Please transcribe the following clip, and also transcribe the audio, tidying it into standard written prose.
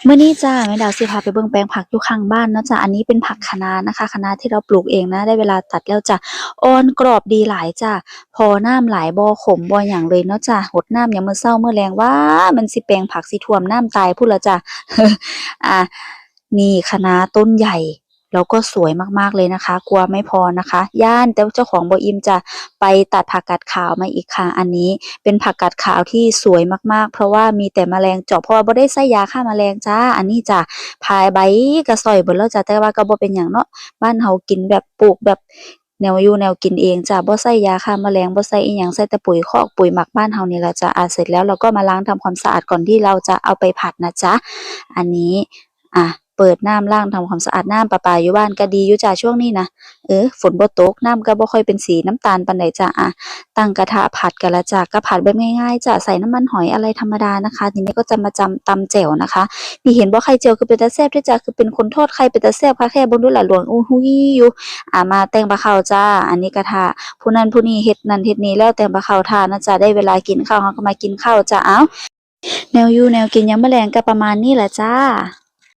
มื้อนี้จ้าแม่ดาวสิพาไปเบิ่งแปลงผักอยู่ข้างบ้านเนาะจ้ะอันนี้เป็นผักคะน้านะคะคะน้าที่เราปลูกเองนะได้เวลาตัดแล้วจ้ะอ่อนกรอบดีหลายจ้ะพอน้ำหลายบ่ขมบ่หยังเลยเนาะจ้ะรดน้ำยามมื้อเช้ามื้อแลงว้ามันสิแปลงผักสิท่วมน้ำตายพู้นละจ้ะอ่านี่คะน้าต้นใหญ่แล้วก็สวยมากๆเลยนะคะกลัวไม่พอนะคะย้านแต่เจ้าของบ่อิ่มจ้ะไปตัดผักกาดขาวมาอีกค่ะอันนี้เป็นผักกาดขาวที่สวยมากๆเพราะว่ามีแต่แมลงเจาะเพราะว่าบ่ได้ใส่ยาฆ่าแมลงจ้าอันนี้จ้ะพายใบก็ส้อยเบิดแล้วจ้ะแต่ว่าก็บ่เป็นหยังเนาะบ้านเฮากินแบบปลูกแบบแนวอยู่แนวกินเองจ้ะบ่ใส่ยาฆ่าแมลงบ่ใส่อิหยังใส่แต่ปุ๋ยคอกปุ๋ยหมักบ้านเฮานี่แหละจ้ะเสร็จแล้วเราก็มาล้างทำความสะอาดก่อนที่เราจะเอาไปผัดนะจ๊ะอันนี้อ่ะเปิดน้ำล้างทำความสะอาดน้ำประปาอยู่บ้านก็ดีอยู่จ้ะช่วงนี้นะฝนบ่ตกน้ำก็บ่ค่อยเป็นสีน้ำตาลปานใดจ้ะตั้งกระทะผัดกันแล้วจ้ะก็ผัดแบบง่ายๆจ้ะใส่น้ำมันหอยอะไรธรรมดานะคะทีนี้ก็จะมาตำแจ่วนะคะนี่เห็นบ่ไข่เจียวคือเป็นตาแซ่บเด้อจ้ะคือเป็นคนทอดไข่เป็นตาแซ่บคักแท้เบิ่งดูล่ะหลวงอู้หูยอยู่มาแต่งปลาข้าวจ้าอันนี้กระทะผู้นั้นผู้นี้เฮ็ดนั่นเฮ็ดนี่แล้วแต่งปลาข้าวท่านะจ้ะได้เวลากินข้าวเฮาก็มากินข้าวจ้ะแนวอยู่แนวกินยามมื้อแลงก็ประมาณนี้แหละจ้า